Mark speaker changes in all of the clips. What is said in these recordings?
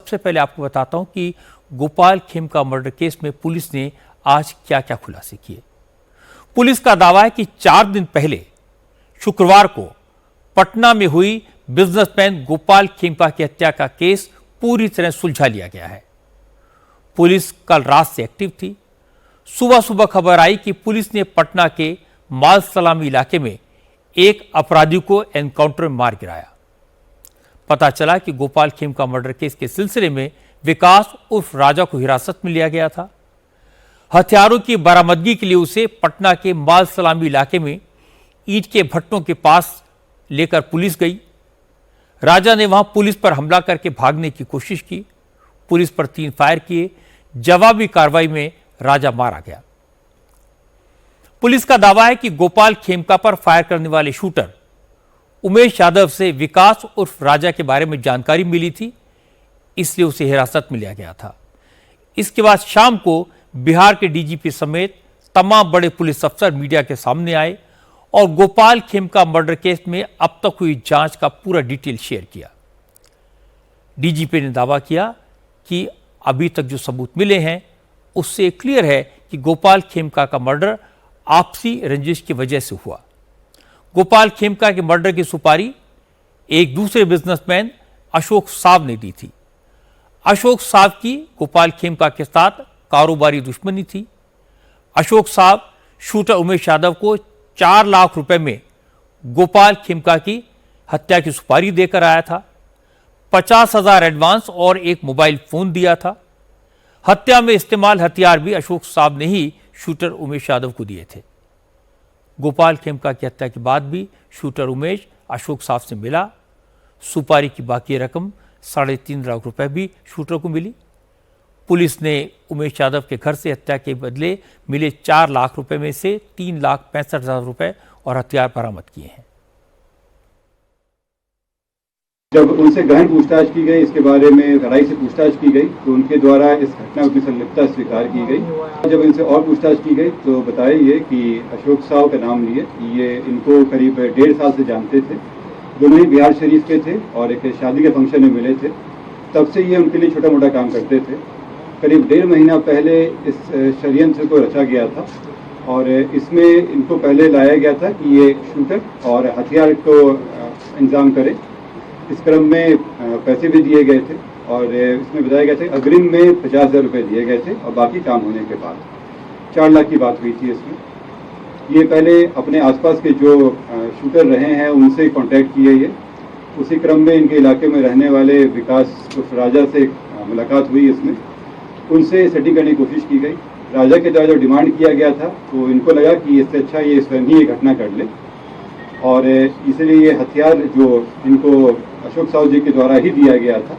Speaker 1: सबसे पहले आपको बताता हूं कि गोपाल खेमका मर्डर केस में पुलिस ने आज क्या क्या खुलासे किए। पुलिस का दावा है कि 4 दिन पहले शुक्रवार को पटना में हुई बिजनेसमैन गोपाल खेमका की हत्या का केस पूरी तरह सुलझा लिया गया है। पुलिस कल रात से एक्टिव थी। सुबह सुबह खबर आई कि पुलिस ने पटना के माल सलामी इलाके में एक अपराधी को एनकाउंटर में मार गिराया। पता चला कि गोपाल खेमका मर्डर केस के सिलसिले में विकास उर्फ राजा को हिरासत में लिया गया था। हथियारों की बरामदगी के लिए उसे पटना के माल सलामी इलाके में ईंट के भट्टों के पास लेकर पुलिस गई। राजा ने वहां पुलिस पर हमला करके भागने की कोशिश की। पुलिस पर 3 फायर किए। जवाबी कार्रवाई में राजा मारा गया। पुलिस का दावा है कि गोपाल खेमका पर फायर करने वाले शूटर उमेश यादव से विकास उर्फ राजा के बारे में जानकारी मिली थी, इसलिए उसे हिरासत में लिया गया था। इसके बाद शाम को बिहार के डीजीपी समेत तमाम बड़े पुलिस अफसर मीडिया के सामने आए और गोपाल खेमका मर्डर केस में अब तक हुई जांच का पूरा डिटेल शेयर किया। डीजीपी ने दावा किया कि अभी तक जो सबूत मिले हैं उससे क्लियर है कि गोपाल खेमका का मर्डर आपसी रंजिश की वजह से हुआ। गोपाल खेमका के मर्डर की सुपारी एक दूसरे बिजनेसमैन अशोक साव ने दी थी। अशोक साव की गोपाल खेमका के साथ कारोबारी दुश्मनी थी। अशोक साव शूटर उमेश यादव को 4 लाख रुपए में गोपाल खेमका की हत्या की सुपारी देकर आया था। 50,000 एडवांस और एक मोबाइल फोन दिया था। हत्या में इस्तेमाल हथियार भी अशोक साव ने ही शूटर उमेश यादव को दिए थे। गोपाल खेमका की हत्या के बाद भी शूटर उमेश अशोक साव से मिला। सुपारी की बाकी रकम 3.5 लाख रुपए भी शूटर को मिली। पुलिस ने उमेश यादव के घर से हत्या के बदले मिले 4 लाख रुपए में से 3,65,000 रुपए और हथियार बरामद किए हैं।
Speaker 2: जब उनसे गहन पूछताछ की गई, इसके बारे में गहराई से पूछताछ की गई तो उनके द्वारा इस घटना की संलिप्तता स्वीकार की गई। जब इनसे और पूछताछ की गई तो बताया ये कि अशोक साव का नाम लिए, ये इनको करीब 1.5 साल से जानते थे। दोनों ही बिहार शरीफ के थे और एक शादी के फंक्शन में मिले थे। तब से ये उनके लिए छोटा मोटा काम करते थे। करीब 1.5 महीना पहले इस षड्यंत्र को रचा गया था और इसमें इनको पहले लाया गया था कि ये शूटर और हथियार को इंतजाम करे। इस क्रम में पैसे भी दिए गए थे और इसमें बताया गया था अग्रिम में 50,000 रुपये दिए गए थे और बाकी काम होने के बाद 4 लाख की बात हुई थी। इसमें ये पहले अपने आसपास के जो शूटर रहे हैं उनसे कांटेक्ट किए। ये उसी क्रम में इनके इलाके में रहने वाले विकास उर्फ राजा से मुलाकात हुई। इसमें उनसे सेटिंग करने की कोशिश की गई। राजा के द्वारा जो डिमांड किया गया था तो इनको लगा कि इससे अच्छा ये स्वयं ही ये घटना कर ले और इसलिए ये हथियार जो इनको अशोक साव जी के द्वारा ही दिया गया था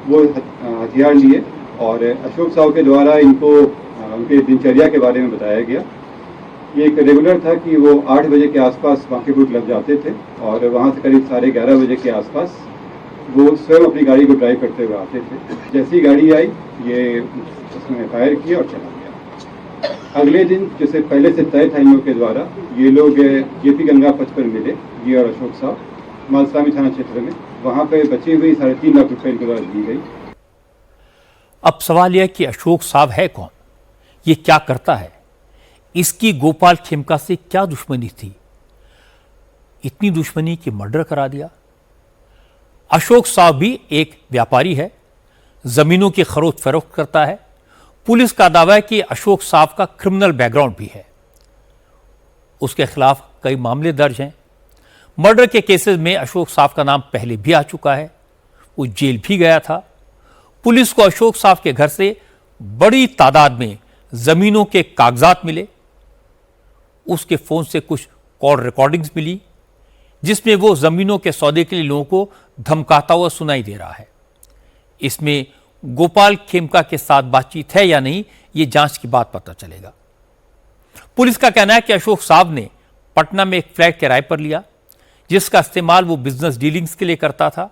Speaker 2: वो हथियार लिए और अशोक साव के द्वारा इनको उनके दिनचर्या के बारे में बताया गया। ये एक रेगुलर था कि वो 8 बजे के आसपास बांकीपुर क्लब जाते थे और वहाँ से करीब 11:30 बजे के आसपास वो स्वयं अपनी गाड़ी को ड्राइव करते हुए आते थे। जैसी गाड़ी आई ये उसने फायर किया और चला गया। अगले दिन जैसे पहले से तय था इन लोगों के द्वारा ये लोग जेपी गंगा पथ पर मिले, ये और अशोक साव मालसामी थाना क्षेत्र में। वहां पे बची हुई 3.5 लाख रुपए इनके द्वारा दी गई।
Speaker 1: अब सवाल यह कि अशोक साव है कौन, ये क्या करता है, इसकी गोपाल खेमका से क्या दुश्मनी थी, इतनी दुश्मनी कि मर्डर करा दिया। अशोक साव भी एक व्यापारी है, जमीनों की खरीद फरोख्त करता है। पुलिस का दावा है कि अशोक साव का क्रिमिनल बैकग्राउंड भी है। उसके खिलाफ कई मामले दर्ज हैं। मर्डर के केसेस में अशोक साव का नाम पहले भी आ चुका है। वो जेल भी गया था। पुलिस को अशोक साव के घर से बड़ी तादाद में जमीनों के कागजात मिले। उसके फोन से कुछ कॉल रिकॉर्डिंग्स मिली जिसमें वो जमीनों के सौदे के लिए लोगों को धमकाता हुआ सुनाई दे रहा है। इसमें गोपाल खेमका के साथ बातचीत है या नहीं, ये जांच की बात पता चलेगा। पुलिस का कहना है कि अशोक साव ने पटना में एक फ्लैट किराए पर लिया जिसका इस्तेमाल वो बिजनेस डीलिंग्स के लिए करता था।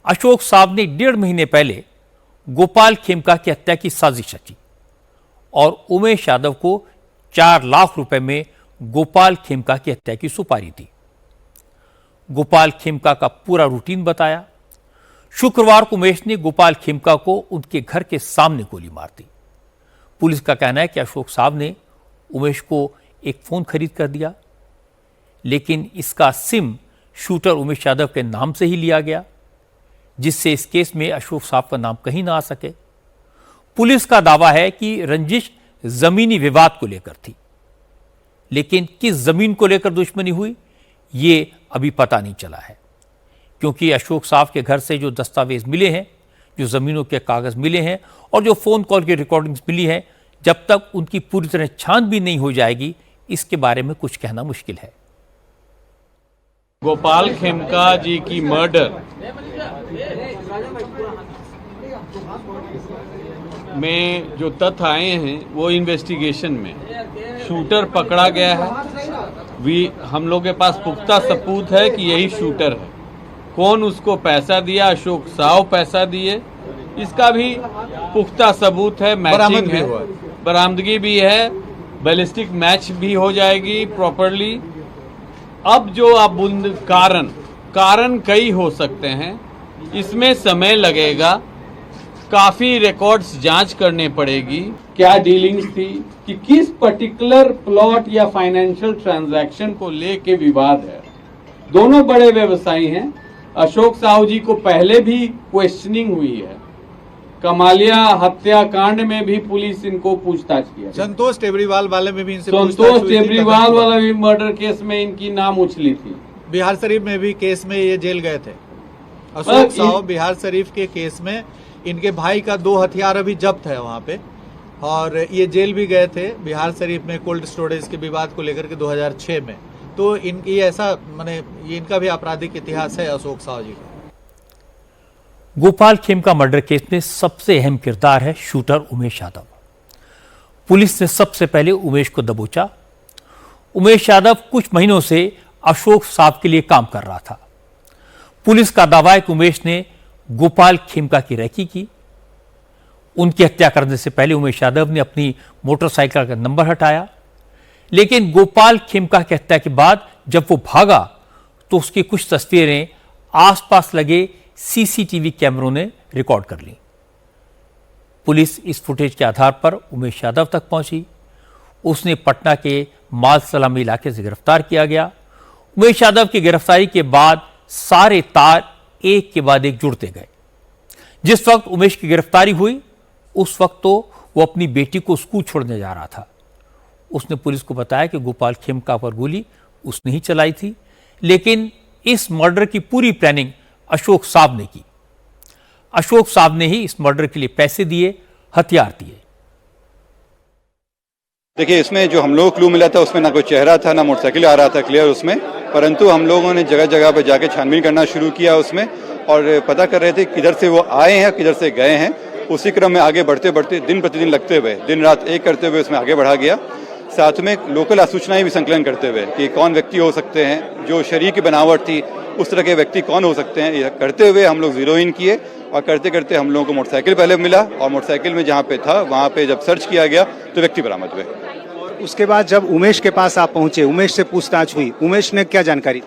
Speaker 1: अशोक साव ने 1.5 महीने पहले गोपाल खेमका की हत्या की साजिश रची और उमेश यादव को 4 लाख रुपए में गोपाल खेमका की हत्या की सुपारी दी। गोपाल खेमका का पूरा रूटीन बताया। शुक्रवार को उमेश ने गोपाल खेमका को उनके घर के सामने गोली मार दी। पुलिस का कहना है कि अशोक साहब ने उमेश को एक फोन खरीद कर दिया, लेकिन इसका सिम शूटर उमेश यादव के नाम से ही लिया गया, जिससे इस केस में अशोक साहब का नाम कहीं ना आ सके। पुलिस का दावा है कि रंजिश जमीनी विवाद को लेकर थी, लेकिन किस जमीन को लेकर दुश्मनी हुई ये अभी पता नहीं चला है, क्योंकि अशोक साहब के घर से जो दस्तावेज मिले हैं, जो जमीनों के कागज मिले हैं और जो फोन कॉल की रिकॉर्डिंग्स मिली है, जब तक उनकी पूरी तरह छानबीन नहीं हो जाएगी इसके बारे में कुछ कहना मुश्किल है।
Speaker 3: गोपाल खेमका जी की मर्डर में जो तथ्य आए हैं वो इन्वेस्टिगेशन में शूटर पकड़ा गया है। हम लोग के पास पुख्ता सबूत है कि यही शूटर है। कौन उसको पैसा दिया, अशोक साव पैसा दिए, इसका भी पुख्ता सबूत है, मैचिंग है, बरामदगी भी है, बैलिस्टिक मैच भी हो जाएगी प्रॉपरली। अब जो आप कारण कई हो सकते हैं, इसमें समय लगेगा, काफी रिकॉर्ड्स जांच करने पड़ेगी, क्या डीलिंग्स थी कि किस पर्टिकुलर प्लॉट या फाइनेंशियल ट्रांजैक्शन को लेके विवाद है। दोनों बड़े व्यवसायी हैं। अशोक साहू जी को पहले भी क्वेश्चनिंग हुई है, कमालिया हत्याकांड में भी पुलिस इनको पूछताछ किया,
Speaker 4: संतोष टेबरीवाल वाले में भी इनसे
Speaker 3: संतोष टेबरीवाल वाला भी मर्डर केस में इनकी नाम उछली थी।
Speaker 4: बिहार शरीफ में भी केस में ये जेल गए थे। अशोक साहू बिहार शरीफ के केस में इनके भाई का 2 हथियार अभी जब्त है वहाँ पे, और ये जेल भी गए थे बिहार शरीफ में कोल्ड स्टोरेज के विवाद को लेकर के 2006 में। तो इनकी ऐसा ये इनका भी आपराधिक इतिहास है अशोक साहू जी का।
Speaker 1: गोपाल खेमका मर्डर केस में सबसे अहम किरदार है शूटर उमेश यादव। पुलिस ने सबसे पहले उमेश को दबोचा। उमेश यादव कुछ महीनों से अशोक साहब के लिए काम कर रहा था। पुलिस का दावा है कि उमेश ने गोपाल खेमका की रैकी की। उनकी हत्या करने से पहले उमेश यादव ने अपनी मोटरसाइकिल का नंबर हटाया, लेकिन गोपाल खेमका की हत्या के बाद जब वो भागा तो उसकी कुछ तस्वीरें आसपास लगे सीसीटीवी कैमरों ने रिकॉर्ड कर ली। पुलिस इस फुटेज के आधार पर उमेश यादव तक पहुंची। उसने पटना के माल सलामी इलाके से गिरफ्तार किया गया। उमेश यादव की गिरफ्तारी के बाद सारे तार एक के बाद एक जुड़ते गए। जिस वक्त उमेश की गिरफ्तारी हुई उस वक्त तो वो अपनी बेटी को स्कूल छोड़ने जा रहा था। उसने पुलिस को बताया कि गोपाल खेमका पर गोली उसने ही चलाई थी, लेकिन इस मर्डर की पूरी प्लानिंग अशोक साहब ने की। अशोक साहब ने ही इस मर्डर के लिए पैसे दिए, हथियार दिए।
Speaker 2: देखिए, इसमें जो हम लोगों को क्लू मिला था उसमें ना कोई चेहरा था, ना मोटरसाइकिल आ रहा था क्लियर उसमें, परंतु हम लोगों ने जगह जगह पर जाके छानबीन करना शुरू किया उसमें, और पता कर रहे थे किधर से वो आए हैं, किधर से गए हैं। उसी क्रम में आगे बढ़ते बढ़ते दिन प्रतिदिन लगते हुए, दिन रात एक करते हुए उसमें आगे बढ़ा गया। साथ में लोकल सूचनाएं भी संकलन करते हुए कि कौन व्यक्ति हो सकते हैं, जो शरीर की बनावट थी उस तरह के व्यक्ति कौन हो सकते हैं, यह करते हुए हम लोग जीरो इन किए। और करते करते हम लोगों को मोटरसाइकिल पहले मिला, और मोटरसाइकिल में जहाँ पे था वहाँ पे जब सर्च किया गया तो व्यक्ति बरामद हुए।
Speaker 5: उसके बाद जब उमेश के पास आप पहुंचे, उमेश से पूछताछ हुई, उमेश ने क्या जानकारी?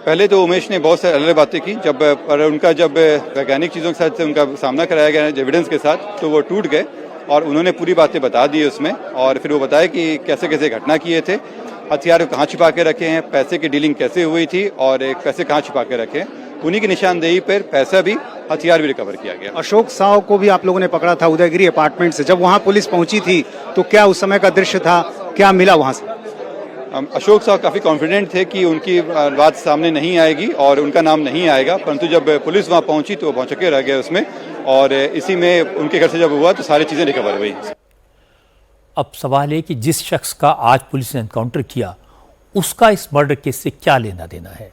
Speaker 2: पहले तो उमेश ने बहुत सारी अलग बातें की, पर उनका जब वैज्ञानिक चीज़ों के साथ उनका सामना कराया गया एविडेंस के साथ, तो वो टूट गए और उन्होंने पूरी बातें बता दी उसमें। और फिर वो बताया कि कैसे कैसे घटना किए थे, हथियार कहाँ छिपा के रखे हैं, पैसे की डीलिंग कैसे हुई थी और पैसे कहाँ छिपा के रखे हैं। उन्हीं की निशानदेही पर पैसा भी, हथियार भी रिकवर किया गया।
Speaker 5: अशोक साव को भी आप लोगों ने पकड़ा था उदयगिरी अपार्टमेंट से। जब वहां पुलिस पहुंची थी तो क्या उस समय का दृश्य था, क्या मिला वहां से?
Speaker 2: अशोक साहब काफ़ी कॉन्फिडेंट थे कि उनकी बात सामने नहीं आएगी और उनका नाम नहीं आएगा, परंतु जब पुलिस वहां पहुंची तो वो भौचक्के रह गए उसमें, और इसी में उनके घर से जब हुआ तो सारी चीज़ें रिकवर हुई।
Speaker 1: अब सवाल है कि जिस शख्स का आज पुलिस ने एनकाउंटर किया उसका इस मर्डर केस से क्या लेना देना है।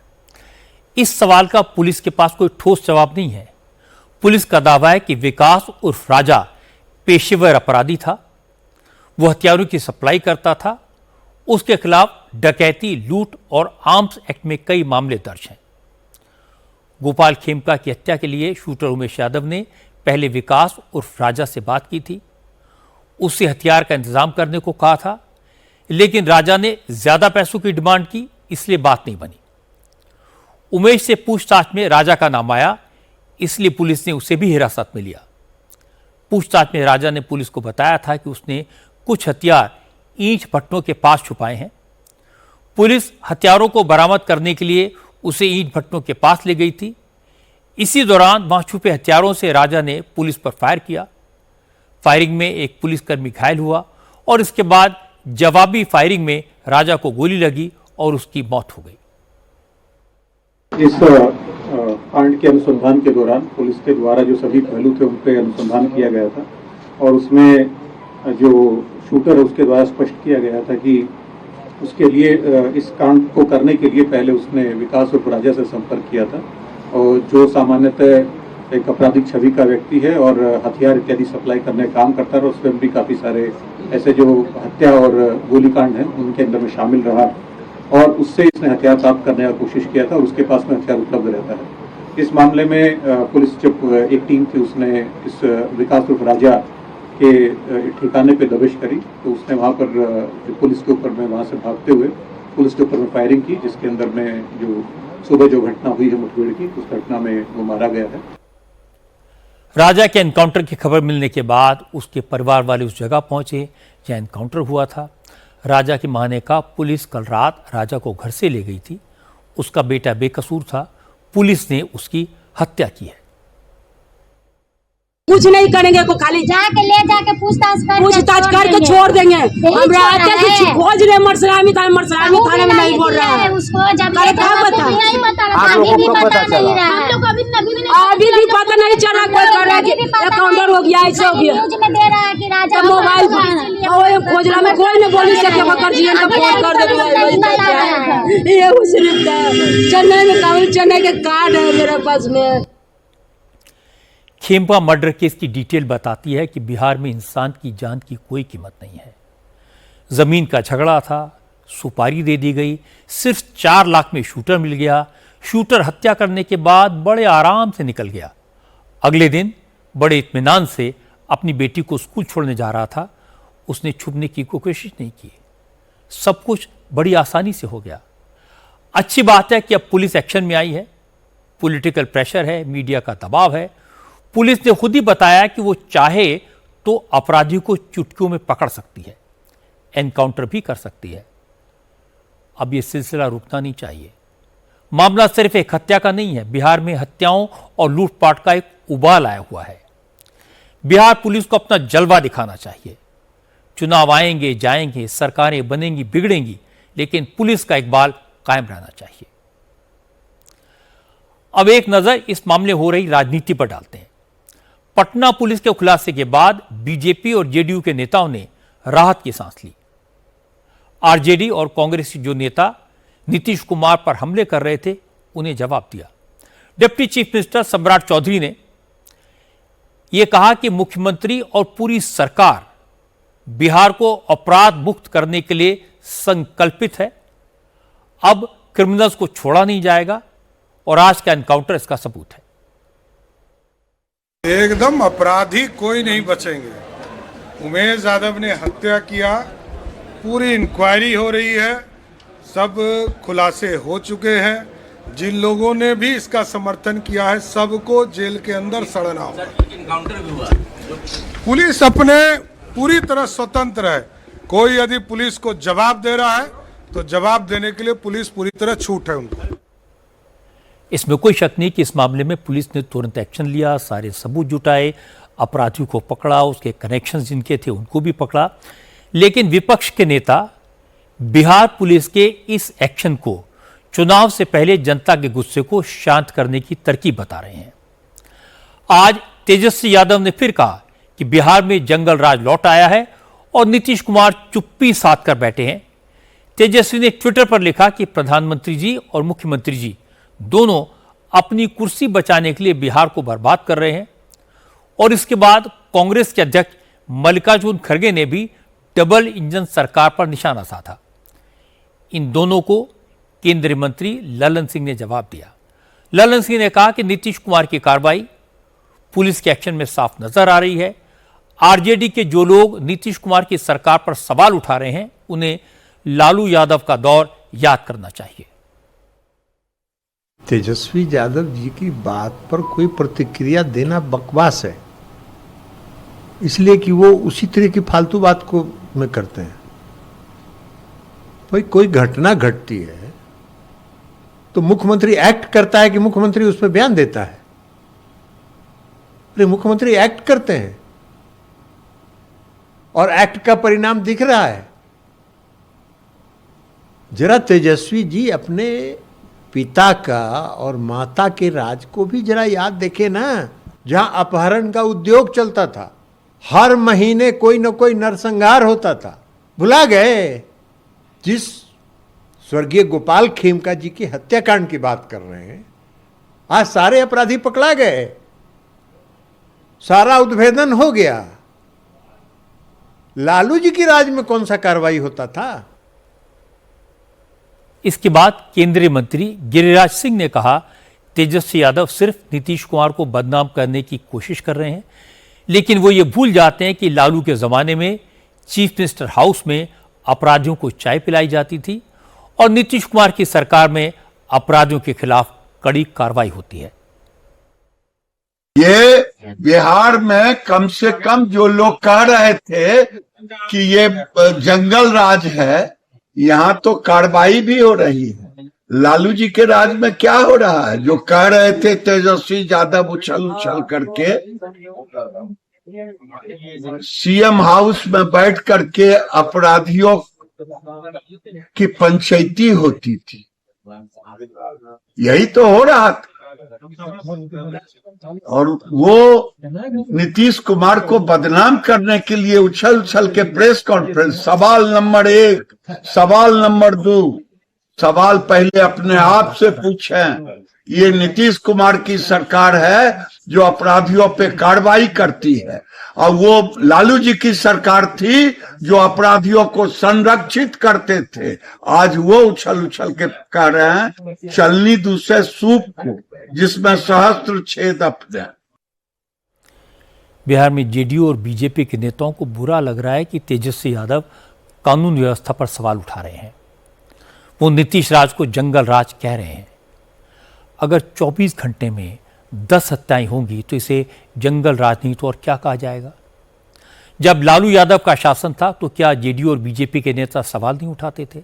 Speaker 1: इस सवाल का पुलिस के पास कोई ठोस जवाब नहीं है। पुलिस का दावा है कि विकास उर्फ राजा पेशेवर अपराधी था, वो हथियारों की सप्लाई करता था, उसके खिलाफ डकैती, लूट और आर्म्स एक्ट में कई मामले दर्ज हैं। गोपाल खेमका की हत्या के लिए शूटर उमेश यादव ने पहले विकास उर्फ राजा से बात की थी, उससे हथियार का इंतजाम करने को कहा था, लेकिन राजा ने ज्यादा पैसों की डिमांड की, इसलिए बात नहीं बनी। उमेश से पूछताछ में राजा का नाम आया, इसलिए पुलिस ने उसे भी हिरासत में लिया। पूछताछ में राजा ने पुलिस को बताया था कि उसने कुछ हथियार ईंट भट्टों के पास छुपाए हैं। पुलिस हथियारों को बरामद करने के लिए उसे ईंट भट्टों के पास ले गई थी। इसी दौरान वहां छुपे हथियारों से राजा ने पुलिस पर फायर किया। फायरिंग में एक पुलिसकर्मी घायल हुआ और इसके बाद जवाबी फायरिंग में राजा को गोली लगी और उसकी मौत हो गई।
Speaker 6: इस कांड के अनुसंधान के दौरान पुलिस के द्वारा जो सभी पहलू थे उन पर अनुसंधान किया गया था और उसमें जो शूटर है उसके द्वारा स्पष्ट किया गया था कि उसके लिए इस कांड को करने के लिए पहले उसने विकास उर्फ राजा से संपर्क किया था और जो सामान्यतः एक आपराधिक छवि का व्यक्ति है और हथियार इत्यादि सप्लाई करने का काम करता रहा। उसमें भी काफ़ी सारे ऐसे जो हत्या और गोलीकांड हैं उनके अंदर में शामिल रहा और उससे इसने हथियार प्राप्त करने का कोशिश किया था और उसके पास में हथियार उपलब्ध रहता है। इस मामले में पुलिस जब एक टीम थी उसने इस विकास उर्फ राजा के ठिकाने पे दबिश करी तो उसने वहाँ पर पुलिस के ऊपर में वहाँ से भागते हुए पुलिस के ऊपर में फायरिंग की, जिसके अंदर में जो सुबह जो घटना हुई है मुठभेड़ की, उस घटना में वो मारा गया है।
Speaker 1: राजा के एनकाउंटर की खबर मिलने के बाद उसके परिवार वाले उस जगह पहुंचे जहां एनकाउंटर हुआ था। राजा की मां ने कहा पुलिस कल रात राजा को घर से ले गई थी, उसका बेटा बेकसूर था, पुलिस ने उसकी हत्या की है।
Speaker 7: कुछ नहीं करेंगे को खाली
Speaker 8: जाके ले जाके पूछताछ
Speaker 7: करके छोड़ देंगे। हमरा आते कि खोज रहे मरसरामी थाने में नहीं बोल रहा है
Speaker 8: उसको जब
Speaker 7: क्या पता
Speaker 8: नहीं पता लगा, अभी भी पता नहीं रहा है। हम लोग
Speaker 7: अभी भी पता नहीं चला कोई कर रहा है कि काउंटर हो गया ऐसे हो गया।
Speaker 8: न्यूज में दे रहा है कि राजा
Speaker 7: मोबाइल पर खोज रहा में कोई नहीं बोली सके वकर जीएन का फोन कर दे। ये सिर्फ चेन्नई में काबिल चेन्नई के कार्ड है मेरे पास में।
Speaker 1: खेमका मर्डर केस की डिटेल बताती है कि बिहार में इंसान की जान की कोई कीमत नहीं है। जमीन का झगड़ा था, सुपारी दे दी गई, सिर्फ 4 लाख में शूटर मिल गया। शूटर हत्या करने के बाद बड़े आराम से निकल गया। अगले दिन बड़े इत्मीनान से अपनी बेटी को स्कूल छोड़ने जा रहा था। उसने छुपने की कोई कोशिश नहीं की। सब कुछ बड़ी आसानी से हो गया। अच्छी बात है कि अब पुलिस एक्शन में आई है। पॉलिटिकल प्रेशर है, मीडिया का दबाव है। पुलिस ने खुद ही बताया कि वो चाहे तो अपराधी को चुटकियों में पकड़ सकती है, एनकाउंटर भी कर सकती है। अब ये सिलसिला रुकना नहीं चाहिए। मामला सिर्फ एक हत्या का नहीं है, बिहार में हत्याओं और लूटपाट का एक उबाल आया हुआ है। बिहार पुलिस को अपना जलवा दिखाना चाहिए। चुनाव आएंगे जाएंगे, सरकारें बनेंगी बिगड़ेंगी, लेकिन पुलिस का इकबाल कायम रहना चाहिए। अब एक नजर इस मामले हो रही राजनीति पर डालते हैं। पटना पुलिस के खुलासे के बाद बीजेपी और जेडीयू के नेताओं ने राहत की सांस ली। आरजेडी और कांग्रेस के जो नेता नीतीश कुमार पर हमले कर रहे थे उन्हें जवाब दिया। डिप्टी चीफ मिनिस्टर सम्राट चौधरी ने यह कहा कि मुख्यमंत्री और पूरी सरकार बिहार को अपराध मुक्त करने के लिए संकल्पित है। अब क्रिमिनल्स को छोड़ा नहीं जाएगा और आज का एनकाउंटर इसका सबूत है।
Speaker 9: एकदम अपराधी कोई नहीं बचेंगे। उमेश यादव ने हत्या किया, पूरी इंक्वायरी हो रही है, सब खुलासे हो चुके हैं। जिन लोगों ने भी इसका समर्थन किया है सबको जेल के अंदर सड़ना होगा। पुलिस अपने पूरी तरह स्वतंत्र है। कोई यदि पुलिस को जवाब दे रहा है तो जवाब देने के लिए पुलिस पूरी तरह छूट है उनको।
Speaker 1: इसमें कोई शक नहीं कि इस मामले में पुलिस ने तुरंत एक्शन लिया, सारे सबूत जुटाए, अपराधियों को पकड़ा, उसके कनेक्शंस जिनके थे उनको भी पकड़ा। लेकिन विपक्ष के नेता बिहार पुलिस के इस एक्शन को चुनाव से पहले जनता के गुस्से को शांत करने की तरकीब बता रहे हैं। आज तेजस्वी यादव ने फिर कहा कि बिहार में जंगल राज लौट आया है और नीतीश कुमार चुप्पी साध कर बैठे हैं। तेजस्वी ने ट्विटर पर लिखा कि प्रधानमंत्री जी और मुख्यमंत्री जी दोनों अपनी कुर्सी बचाने के लिए बिहार को बर्बाद कर रहे हैं। और इसके बाद कांग्रेस के अध्यक्ष मल्लिकार्जुन खड़गे ने भी डबल इंजन सरकार पर निशाना साधा। इन दोनों को केंद्रीय मंत्री ललन सिंह ने जवाब दिया। ललन सिंह ने कहा कि नीतीश कुमार की कार्रवाई पुलिस के एक्शन में साफ नजर आ रही है। आरजेडी के जो लोग नीतीश कुमार की सरकार पर सवाल उठा रहे हैं उन्हें लालू यादव का दौर याद करना चाहिए।
Speaker 10: तेजस्वी यादव जी की बात पर कोई प्रतिक्रिया देना बकवास है, इसलिए कि वो उसी तरह की फालतू बात को में करते हैं। भाई कोई घटना घटती है तो मुख्यमंत्री एक्ट करता है कि मुख्यमंत्री उस पर बयान देता है? अरे मुख्यमंत्री एक्ट करते हैं और एक्ट का परिणाम दिख रहा है। जरा तेजस्वी जी अपने पिता का और माता के राज को भी जरा याद देखे ना, जहां अपहरण का उद्योग चलता था, हर महीने कोई न कोई नरसंहार होता था। भुला गए? जिस स्वर्गीय गोपाल खेमका जी की हत्याकांड की बात कर रहे हैं, आज सारे अपराधी पकड़ा गए, सारा उद्भेदन हो गया। लालू जी की राज में कौन सा कार्रवाई होता था?
Speaker 1: इसके बाद केंद्रीय मंत्री गिरिराज सिंह ने कहा, तेजस्वी यादव सिर्फ नीतीश कुमार को बदनाम करने की कोशिश कर रहे हैं, लेकिन वो ये भूल जाते हैं कि लालू के जमाने में चीफ मिनिस्टर हाउस में अपराधियों को चाय पिलाई जाती थी और नीतीश कुमार की सरकार में अपराधियों के खिलाफ कड़ी कार्रवाई होती है।
Speaker 11: ये बिहार में कम से कम जो लोग कह रहे थे कि ये जंगल राज है, यहाँ तो कार्रवाई भी हो रही है। लालू जी के राज में क्या हो रहा है? जो कह रहे थे तेजस्वी यादव उछल उछल करके सीएम हाउस में बैठ करके अपराधियों की पंचायती होती थी, यही तो हो रहा था। और वो नीतीश कुमार को बदनाम करने के लिए उछल उछल के प्रेस कॉन्फ्रेंस, सवाल नंबर 1, सवाल नंबर 2, सवाल पहले अपने आप से पूछें। ये नीतीश कुमार की सरकार है जो अपराधियों पे कार्रवाई करती है, और वो लालू जी की सरकार थी जो अपराधियों को संरक्षित करते थे। आज वो उछल उछल के कह रहे हैं चलनी दूसरे सूप को जिसमें सहस्त्र छेद अपने।
Speaker 1: बिहार में जेडीयू और बीजेपी के नेताओं को बुरा लग रहा है कि तेजस्वी यादव कानून व्यवस्था पर सवाल उठा रहे हैं। वो नीतीश राज को जंगल राज कह रहे हैं। अगर 24 घंटे में 10 हत्याएं होंगी तो इसे जंगल राज नहीं तो और क्या कहा जाएगा? जब लालू यादव का शासन था तो क्या जेडीयू और बीजेपी के नेता सवाल नहीं उठाते थे?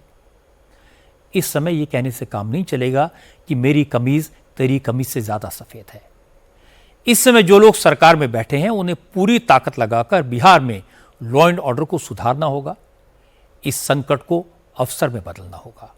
Speaker 1: इस समय यह कहने से काम नहीं चलेगा कि मेरी कमीज तेरी कमीज से ज्यादा सफेद है। इस समय जो लोग सरकार में बैठे हैं उन्हें पूरी ताकत लगाकर बिहार में लॉ एंड ऑर्डर को सुधारना होगा। इस संकट को अवसर में बदलना होगा।